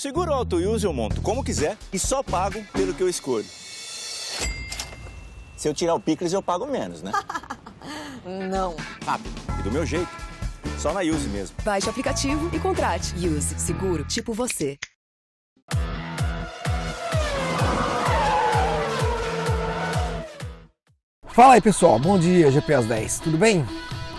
Seguro Auto Use eu monto como quiser e só pago pelo que eu escolho. Se eu tirar o picles, eu pago menos, né? Não. Rápido e do meu jeito. Só na Use mesmo. Baixe o aplicativo e contrate. Use. Seguro tipo você. Fala aí, pessoal, bom dia, GP às 10, tudo bem?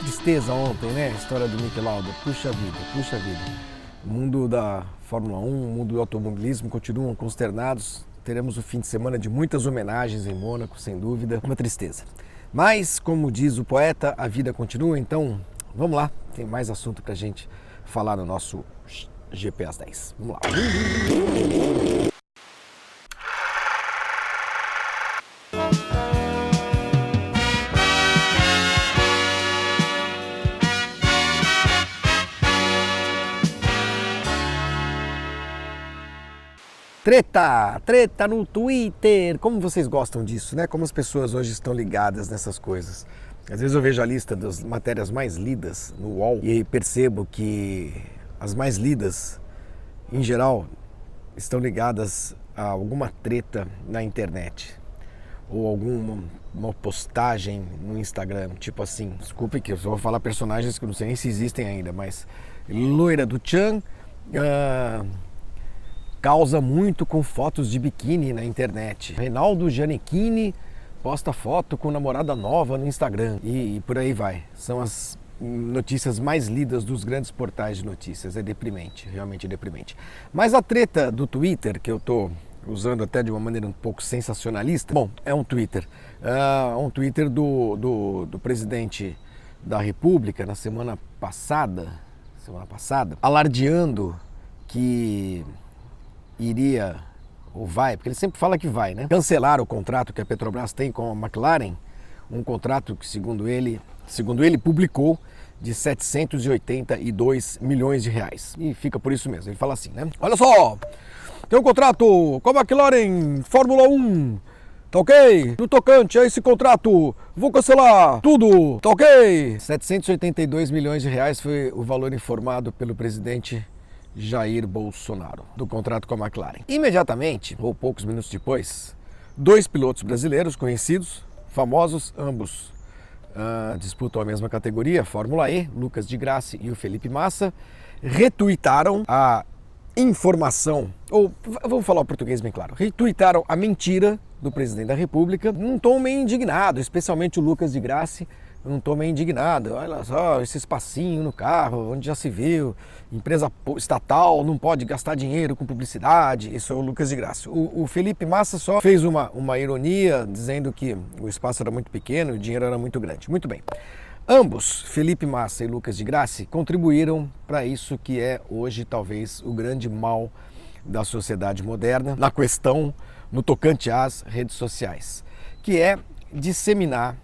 Tristeza ontem, né? História do Niki Lauda, puxa vida. O mundo da Fórmula 1, o mundo do automobilismo continuam consternados. Teremos o fim de semana de muitas homenagens em Mônaco, sem dúvida, uma tristeza. Mas, como diz o poeta, a vida continua, então vamos lá, tem mais assunto pra gente falar no nosso GP às 10. Vamos lá. Treta no Twitter, como vocês gostam disso, né? Como as pessoas hoje estão ligadas nessas coisas. Às vezes eu vejo a lista das matérias mais lidas no UOL e percebo que as mais lidas, em geral, estão ligadas a alguma treta na internet ou alguma postagem no Instagram, tipo assim, desculpe que eu só vou falar personagens que eu não sei nem se existem ainda, mas loira do Tchan, causa muito com fotos de biquíni na internet. Reinaldo Gianecchini posta foto com namorada nova no Instagram e por aí vai. São as notícias mais lidas dos grandes portais de notícias. É deprimente, realmente é deprimente. Mas a treta do Twitter, que eu estou usando até de uma maneira um pouco sensacionalista, bom, é um Twitter. Um Twitter do presidente da República na semana passada, alardeando que iria, ou vai, porque ele sempre fala que vai, né? Cancelar o contrato que a Petrobras tem com a McLaren, um contrato que, segundo ele publicou, de 782 milhões de reais. E fica por isso mesmo, ele fala assim, né? Olha só, tem um contrato com a McLaren Fórmula 1, tá ok? No tocante a esse contrato, vou cancelar tudo, tá ok? 782 milhões de reais foi o valor informado pelo presidente Jair Bolsonaro, do contrato com a McLaren. Imediatamente, ou poucos minutos depois, dois pilotos brasileiros conhecidos, famosos, ambos disputam a mesma categoria, Fórmula E, Lucas de Grassi e o Felipe Massa, retuitaram a informação, ou vamos falar o português bem claro, retuitaram a mentira do presidente da República num tom meio indignado, especialmente o Lucas de Grassi, num tom meio indignado. Olha só, esse espacinho no carro, onde já se viu, empresa estatal não pode gastar dinheiro com publicidade. Isso é o Lucas de Grassi. O Felipe Massa só fez uma ironia, dizendo que o espaço era muito pequeno e o dinheiro era muito grande. Muito bem. Ambos, Felipe Massa e Lucas de Grassi, contribuíram para isso que é hoje talvez o grande mal da sociedade moderna, na questão no tocante às redes sociais, que é disseminar,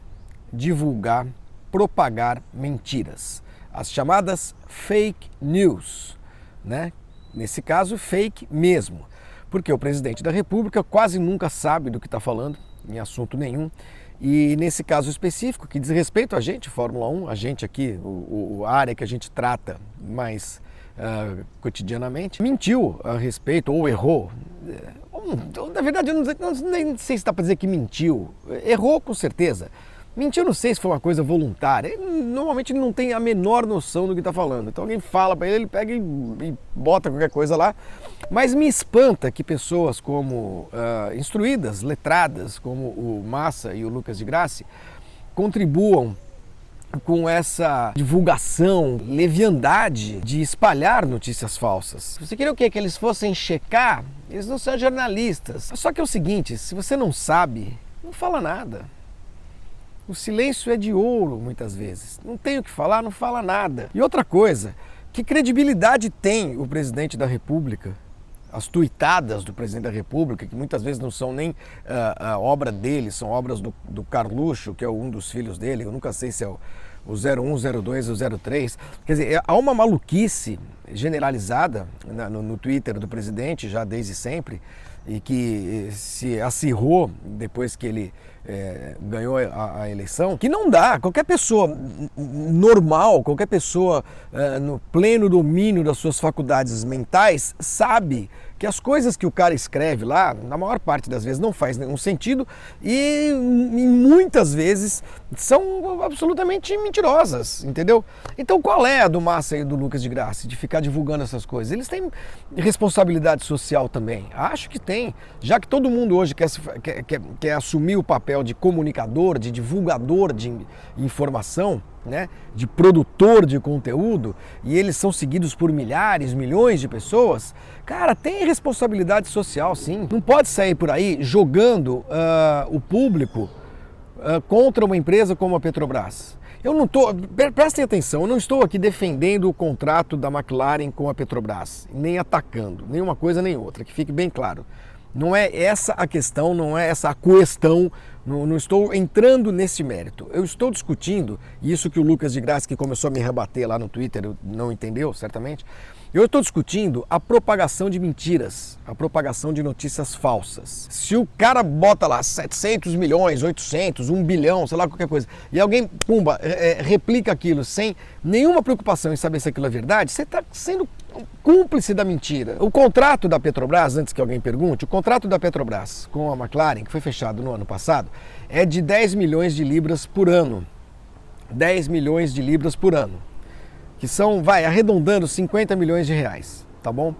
divulgar, propagar mentiras, as chamadas fake news, né? Nesse caso, fake mesmo, porque o presidente da República quase nunca sabe do que está falando, em assunto nenhum, e nesse caso específico, que diz respeito a gente, Fórmula 1, a gente aqui, a área que a gente trata mais cotidianamente, mentiu a respeito, ou errou. Na verdade, eu nem sei se dá para dizer que mentiu, errou com certeza. Mentir, eu não sei se foi uma coisa voluntária. Normalmente ele não tem a menor noção do que está falando. Então alguém fala para ele, ele pega e bota qualquer coisa lá. Mas me espanta que pessoas como instruídas, letradas, como o Massa e o Lucas de Grassi, contribuam com essa divulgação, leviandade de espalhar notícias falsas. Você queria o quê? Que eles fossem checar? Eles não são jornalistas. Só que é o seguinte, se você não sabe, não fala nada. O silêncio é de ouro, muitas vezes. Não tem o que falar, não fala nada. E outra coisa, que credibilidade tem o presidente da República? As tuitadas do presidente da República, que muitas vezes não são nem a obra dele, são obras do Carluxo, que é um dos filhos dele, eu nunca sei se é o 01, 02 ou 03. Quer dizer, há uma maluquice generalizada no Twitter do presidente, já desde sempre, e que se acirrou depois que ele ganhou a eleição, que não dá. Qualquer pessoa normal, qualquer pessoa no pleno domínio das suas faculdades mentais sabe que as coisas que o cara escreve lá, na maior parte das vezes não faz nenhum sentido e muitas vezes são absolutamente mentirosas, entendeu? Então qual é a do Massa e do Lucas de Grassi de ficar divulgando essas coisas? Eles têm responsabilidade social também? Acho que tem, já que todo mundo hoje quer assumir o papel de comunicador, de divulgador de informação, né, de produtor de conteúdo, e eles são seguidos por milhares, milhões de pessoas, cara, tem responsabilidade social sim. Não pode sair por aí jogando o público contra uma empresa como a Petrobras. Eu não estou, prestem atenção, eu não estou aqui defendendo o contrato da McLaren com a Petrobras, nem atacando, nem uma coisa nem outra, que fique bem claro. Não é essa a questão, não é essa a questão, não estou entrando nesse mérito. Eu estou discutindo, e isso que o Lucas de Grassi, que começou a me rebater lá no Twitter, não entendeu, certamente. Eu estou discutindo a propagação de mentiras, a propagação de notícias falsas. Se o cara bota lá 700 milhões, 800, 1 bilhão, sei lá, qualquer coisa, e alguém, pumba, replica aquilo sem nenhuma preocupação em saber se aquilo é verdade, você está sendo cúmplice da mentira. O contrato da Petrobras, antes que alguém pergunte, o contrato da Petrobras com a McLaren, que foi fechado no ano passado, é de 10 milhões de libras por ano. 10 milhões de libras por ano. Que são, arredondando, 50 milhões de reais, tá bom?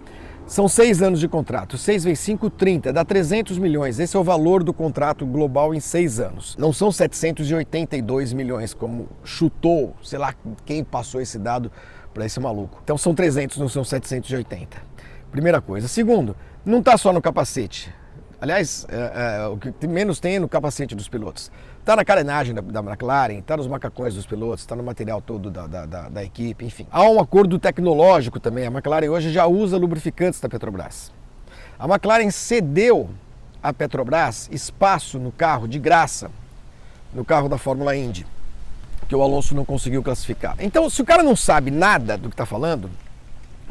São 6 anos de contrato, 6 vezes 5, 30, dá 300 milhões. Esse é o valor do contrato global em 6 anos. Não são 782 milhões, como chutou, sei lá quem passou esse dado para esse maluco. Então são 300, não são 780. Primeira coisa. Segundo, não está só no capacete. Aliás, o que menos tem é no capacete dos pilotos. Está na carenagem da McLaren, está nos macacões dos pilotos, está no material todo da equipe, enfim. Há um acordo tecnológico também. A McLaren hoje já usa lubrificantes da Petrobras. A McLaren cedeu à Petrobras espaço no carro de graça, no carro da Fórmula Indy, que o Alonso não conseguiu classificar. Então, se o cara não sabe nada do que está falando,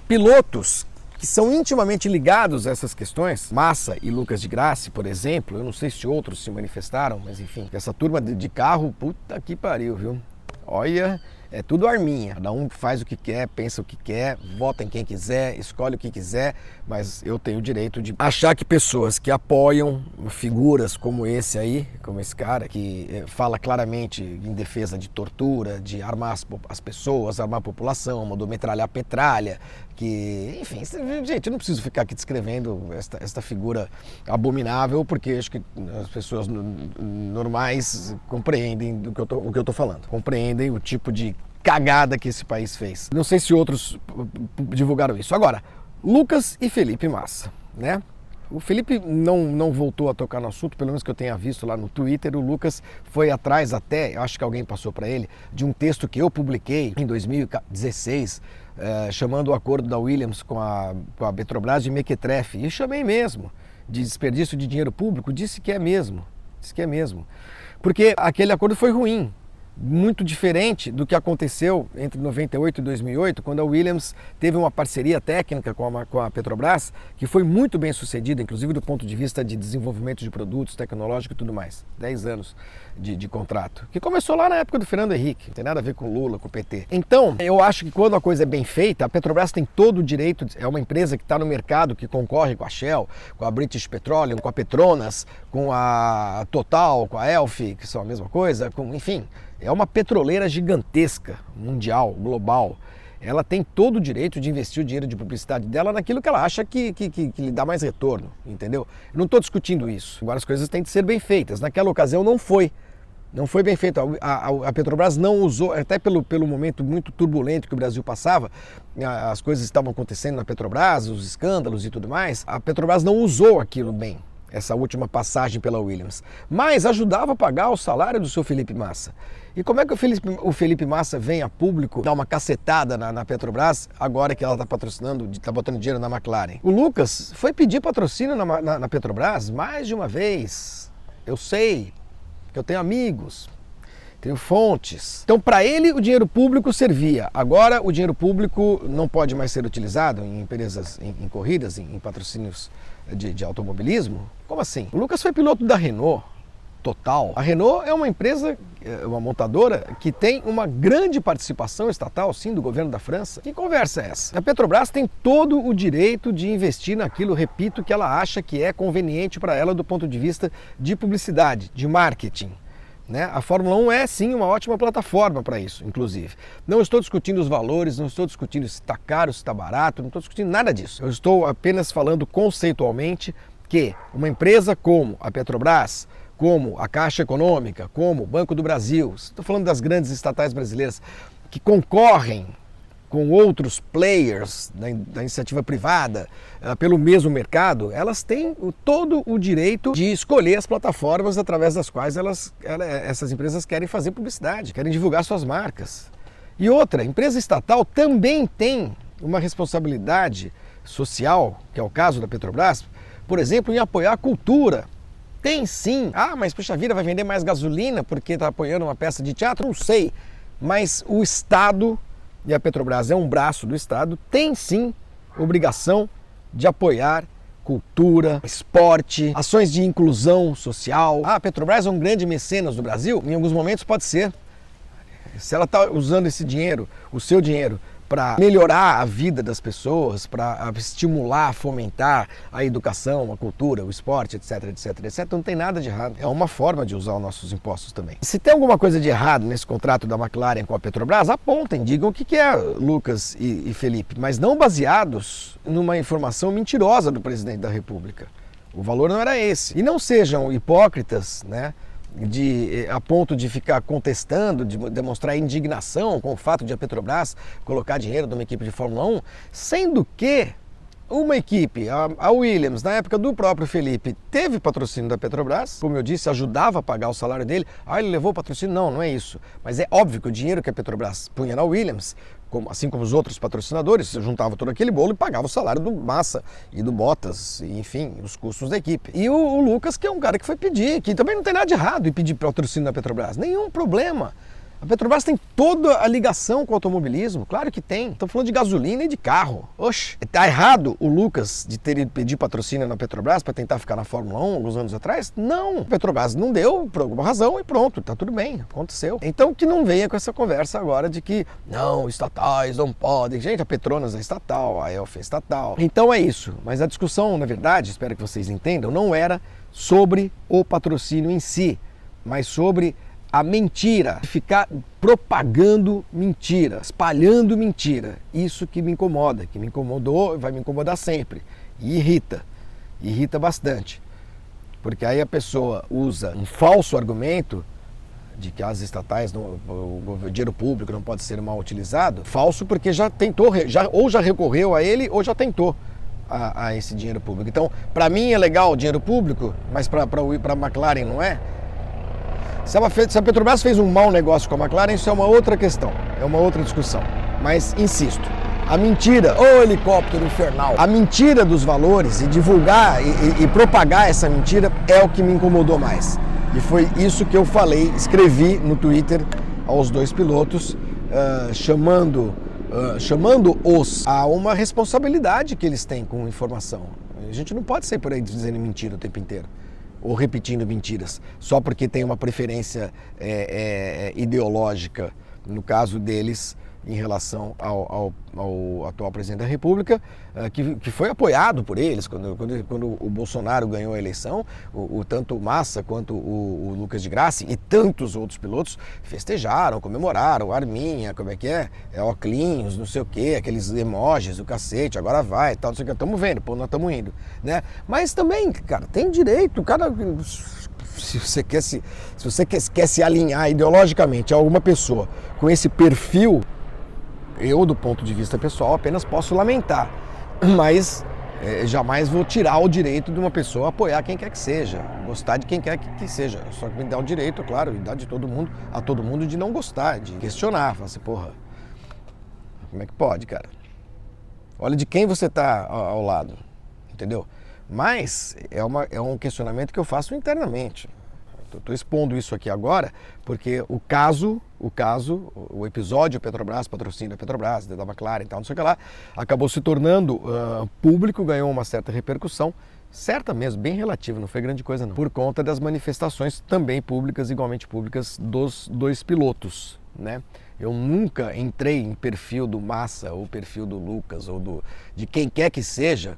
pilotos que são intimamente ligados a essas questões, Massa e Lucas de Grassi, por exemplo, eu não sei se outros se manifestaram, mas enfim, essa turma de carro, puta que pariu, viu? Olha, é tudo arminha, cada um faz o que quer, pensa o que quer, vota em quem quiser, escolhe o que quiser, mas eu tenho o direito de achar que pessoas que apoiam figuras como esse aí, como esse cara, que fala claramente em defesa de tortura, de armar as pessoas, armar a população, mandou metralhar petralha, que, enfim, gente, eu não preciso ficar aqui descrevendo esta figura abominável, porque acho que as pessoas normais compreendem o que eu estou falando, compreendem o tipo de cagada que esse país fez. Não sei se outros divulgaram isso. Agora, Lucas e Felipe Massa, né? O Felipe não voltou a tocar no assunto, pelo menos que eu tenha visto lá no Twitter. O Lucas foi atrás até, acho que alguém passou para ele, de um texto que eu publiquei em 2016, chamando o acordo da Williams com a Petrobras de mequetrefe. E chamei mesmo, de desperdício de dinheiro público, disse que é mesmo. Porque aquele acordo foi ruim. Muito diferente do que aconteceu entre 98 e 2008, quando a Williams teve uma parceria técnica com a Petrobras, que foi muito bem sucedida, inclusive do ponto de vista de desenvolvimento de produtos, tecnológico e tudo mais. 10 anos de contrato, que começou lá na época do Fernando Henrique, não tem nada a ver com Lula, com o PT. Então, eu acho que quando a coisa é bem feita, a Petrobras tem todo o direito, é uma empresa que está no mercado, que concorre com a Shell, com a British Petroleum, com a Petronas, com a Total, com a Elf, que são a mesma coisa, enfim... É uma petroleira gigantesca, mundial, global. Ela tem todo o direito de investir o dinheiro de publicidade dela naquilo que ela acha que lhe dá mais retorno, entendeu? Eu não estou discutindo isso. Agora as coisas têm de ser bem feitas. Naquela ocasião não foi. Não foi bem feito. A Petrobras não usou, até pelo momento muito turbulento que o Brasil passava, as coisas estavam acontecendo na Petrobras, os escândalos e tudo mais, a Petrobras não usou aquilo bem. Essa última passagem pela Williams, mas ajudava a pagar o salário do seu Felipe Massa. E como é que o Felipe Massa vem a público dar uma cacetada na Petrobras, agora que ela está patrocinando, está botando dinheiro na McLaren? O Lucas foi pedir patrocínio na Petrobras mais de uma vez. Eu sei, que eu tenho amigos, tenho fontes. Então, para ele, o dinheiro público servia. Agora, o dinheiro público não pode mais ser utilizado em empresas, em corridas, em patrocínios de automobilismo? Como assim? O Lucas foi piloto da Renault. total. A Renault é uma empresa, uma montadora, que tem uma grande participação estatal, sim, do governo da França. Que conversa é essa? A Petrobras tem todo o direito de investir naquilo, repito, que ela acha que é conveniente para ela do ponto de vista de publicidade, de marketing. Né? A Fórmula 1 é sim uma ótima plataforma para isso, inclusive. Não estou discutindo os valores, não estou discutindo se está caro, se está barato, não estou discutindo nada disso. Eu estou apenas falando conceitualmente que uma empresa como a Petrobras, como a Caixa Econômica, como o Banco do Brasil, estou falando das grandes estatais brasileiras que concorrem com outros players da iniciativa privada pelo mesmo mercado, elas têm todo o direito de escolher as plataformas através das quais essas empresas querem fazer publicidade, querem divulgar suas marcas. E outra, a empresa estatal também tem uma responsabilidade social, que é o caso da Petrobras, por exemplo, em apoiar a cultura. Tem sim. Ah, mas puxa vida, vai vender mais gasolina porque está apoiando uma peça de teatro? Não sei. Mas o Estado, e a Petrobras é um braço do Estado, tem sim obrigação de apoiar cultura, esporte, ações de inclusão social. Ah, a Petrobras é um grande mecenas do Brasil? Em alguns momentos pode ser. Se ela está usando esse dinheiro, o seu dinheiro, para melhorar a vida das pessoas, para estimular, fomentar a educação, a cultura, o esporte, etc, etc, etc, não tem nada de errado. É uma forma de usar os nossos impostos também. Se tem alguma coisa de errado nesse contrato da McLaren com a Petrobras, apontem, digam o que é, Lucas e Felipe, mas não baseados numa informação mentirosa do presidente da República. O valor não era esse. E não sejam hipócritas, né? A ponto de ficar contestando, de demonstrar indignação com o fato de a Petrobras colocar dinheiro numa equipe de Fórmula 1, sendo que uma equipe, a Williams, na época do próprio Felipe, teve patrocínio da Petrobras, como eu disse, ajudava a pagar o salário dele. Ah, ele levou o patrocínio? Não, não é isso. Mas é óbvio que o dinheiro que a Petrobras punha na Williams, assim como os outros patrocinadores, juntava todo aquele bolo e pagava o salário do Massa e do Bottas, e, enfim, os custos da equipe. E o Lucas, que é um cara que foi pedir, que também não tem nada de errado em pedir patrocínio da Petrobras, nenhum problema. A Petrobras tem toda a ligação com o automobilismo, claro que tem. Estamos falando de gasolina e de carro. Oxe, tá errado o Lucas de ter ido pedir patrocínio na Petrobras para tentar ficar na Fórmula 1 alguns anos atrás? Não, a Petrobras não deu por alguma razão e pronto, tá tudo bem, aconteceu. Então que não venha com essa conversa agora de que não, estatais não podem. Gente, a Petronas é estatal, a Elf é estatal. Então é isso, mas a discussão, na verdade, espero que vocês entendam, não era sobre o patrocínio em si, mas sobre a mentira, ficar propagando mentira, espalhando mentira. Isso que me incomoda, que me incomodou e vai me incomodar sempre. E irrita bastante. Porque aí a pessoa usa um falso argumento de que as estatais, o dinheiro público não pode ser mal utilizado. Falso porque já tentou, ou já recorreu a ele ou já tentou a esse dinheiro público. Então, para mim é legal o dinheiro público, mas para a McLaren não é. Se a Petrobras fez um mau negócio com a McLaren, isso é uma outra questão, é uma outra discussão. Mas, insisto, a mentira, ô helicóptero infernal, a mentira dos valores e divulgar e propagar essa mentira é o que me incomodou mais. E foi isso que eu falei, escrevi no Twitter aos dois pilotos, chamando-os a uma responsabilidade que eles têm com informação. A gente não pode sair por aí dizendo mentira o tempo inteiro, ou repetindo mentiras, só porque tem uma preferência ideológica, no caso deles, em relação ao atual presidente da República, que foi apoiado por eles. Quando o Bolsonaro ganhou a eleição, tanto o Massa quanto o Lucas de Grassi e tantos outros pilotos festejaram, comemoraram, Arminha, como é que é? Oclinhos, não sei o quê, aqueles emojis, o cacete, agora vai, tal, não sei o que, estamos vendo, pô, nós estamos indo, né? Mas também, cara, tem direito, se você quer se alinhar ideologicamente a alguma pessoa com esse perfil, eu, do ponto de vista pessoal, apenas posso lamentar, mas jamais vou tirar o direito de uma pessoa apoiar quem quer que seja, gostar de quem quer que seja. Só que me dá o direito, claro, e dá a todo mundo de não gostar, de questionar, falar assim, porra, como é que pode, cara? Olha de quem você está ao lado, entendeu? Mas é um questionamento que eu faço internamente. Estou expondo isso aqui agora porque o episódio Petrobras, patrocínio da Petrobras, da McLaren e tal, não sei o que lá, acabou se tornando público, ganhou uma certa repercussão, certa mesmo, bem relativa, não foi grande coisa não, por conta das manifestações também públicas, igualmente públicas, dos dois pilotos, né? Eu nunca entrei em perfil do Massa, ou perfil do Lucas, ou de quem quer que seja,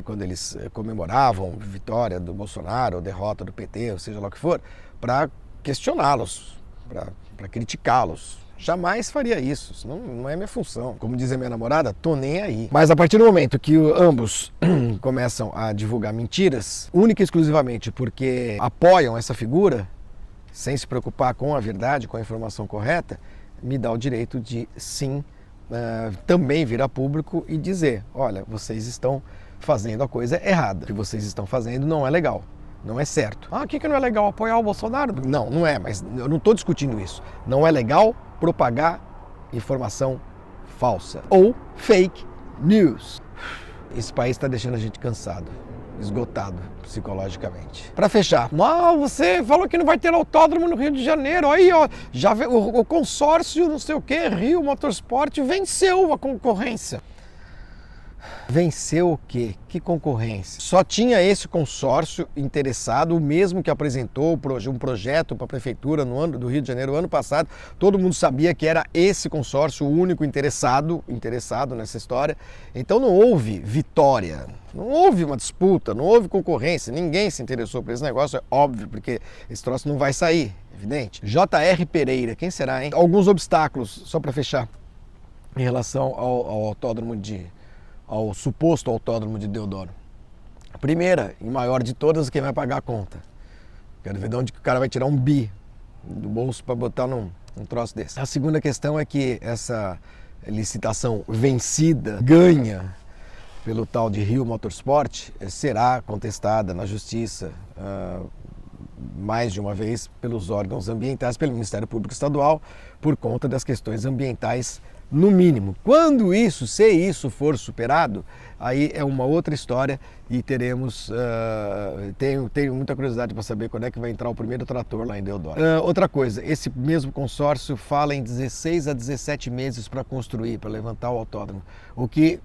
quando eles comemoravam vitória do Bolsonaro, ou derrota do PT, ou seja lá o que for, para questioná-los, para criticá-los. Jamais faria isso, isso não é minha função. Como diz a minha namorada, tô nem aí. Mas a partir do momento que ambos começam a divulgar mentiras, única e exclusivamente porque apoiam essa figura, sem se preocupar com a verdade, com a informação correta, me dá o direito de, sim, também vir a público e dizer, olha, vocês estão fazendo a coisa errada. O que vocês estão fazendo não é legal, não é certo. Ah, o que não é legal? Apoiar o Bolsonaro? Não, não é, mas eu não estou discutindo isso. Não é legal propagar informação falsa ou fake news. Esse país está deixando a gente cansado, esgotado psicologicamente. Para fechar, você falou que não vai ter autódromo no Rio de Janeiro, aí ó, já o consórcio não sei o que, Rio Motorsport venceu a concorrência. Venceu o quê? Que concorrência? Só tinha esse consórcio interessado, o mesmo que apresentou um projeto para a prefeitura do Rio de Janeiro ano passado. Todo mundo sabia que era esse consórcio o único interessado nessa história. Então não houve vitória, não houve uma disputa, não houve concorrência, ninguém se interessou por esse negócio, é óbvio, porque esse troço não vai sair, evidente. J.R. Pereira, quem será, hein? Alguns obstáculos, só para fechar, em relação ao suposto autódromo de Deodoro. A primeira e maior de todas, quem vai pagar a conta. Quero ver de onde que o cara vai tirar um bi do bolso para botar num troço desse. A segunda questão é que essa licitação vencida, ganha pelo tal de Rio Motorsport, será contestada na justiça mais de uma vez pelos órgãos ambientais, pelo Ministério Público Estadual, por conta das questões ambientais no mínimo. Quando se isso for superado, aí é uma outra história e teremos, tenho muita curiosidade para saber quando é que vai entrar o primeiro trator lá em Deodoro. Outra coisa, esse mesmo consórcio fala em 16 a 17 meses para construir, para levantar o autódromo, o que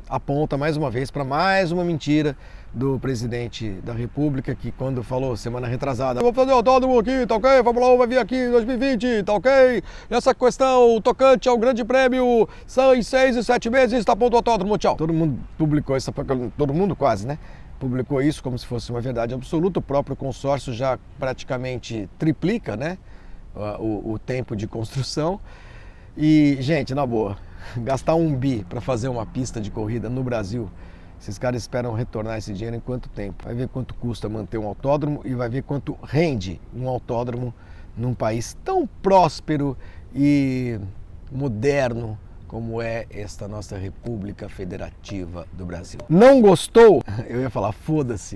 aponta mais uma vez para mais uma mentira do presidente da República, que quando falou semana retrasada, vou fazer o autódromo aqui, tá ok? Fórmula 1 vai vir aqui em 2020, tá ok? Nessa questão tocante ao grande prêmio, são em 6 e 7 meses, está pronto o autódromo, tchau. Todo mundo publicou isso, todo mundo quase, né? Publicou isso como se fosse uma verdade absoluta. O próprio consórcio já praticamente triplica, né? O tempo de construção. E, gente, na boa, gastar $1 bi para fazer uma pista de corrida no Brasil, esses caras esperam retornar esse dinheiro em quanto tempo? Vai ver quanto custa manter um autódromo e vai ver quanto rende um autódromo num país tão próspero e moderno como é esta nossa República Federativa do Brasil. Não gostou? Eu ia falar, foda-se.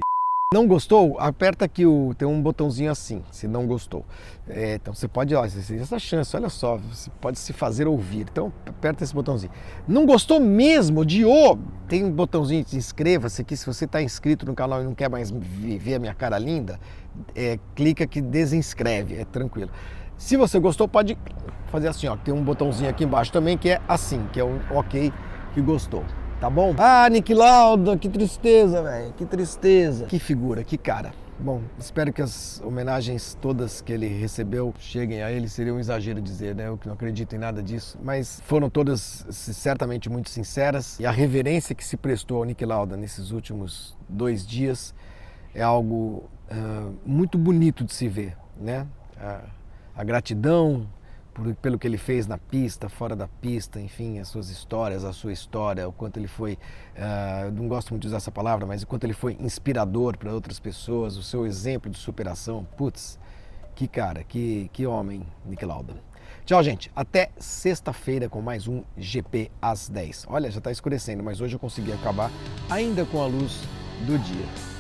Não gostou? Aperta aqui, tem um botãozinho assim, se não gostou. Então você pode, essa chance, olha só, você pode se fazer ouvir. Então aperta esse botãozinho. Não gostou mesmo? Tem um botãozinho de inscreva-se aqui. Se você está inscrito no canal e não quer mais ver a minha cara linda, clica aqui, desinscreve, é tranquilo. Se você gostou, pode fazer assim, ó, tem um botãozinho aqui embaixo também que é assim, que é um ok que gostou. Tá bom? Ah, Niki Lauda, que tristeza, velho, que tristeza. Que figura, que cara. Bom, espero que as homenagens todas que ele recebeu cheguem a ele. Seria um exagero dizer, né? Eu que não acredito em nada disso. Mas foram todas certamente muito sinceras. E a reverência que se prestou ao Niki Lauda nesses últimos 2 dias é algo muito bonito de se ver, né? A gratidão pelo que ele fez na pista, fora da pista, enfim, as suas histórias, a sua história, o quanto ele foi, não gosto muito de usar essa palavra, mas o quanto ele foi inspirador para outras pessoas, o seu exemplo de superação. Putz, que cara, que homem, Niki Lauda. Tchau, gente. Até sexta-feira com mais um GP às 10. Olha, já está escurecendo, mas hoje eu consegui acabar ainda com a luz do dia.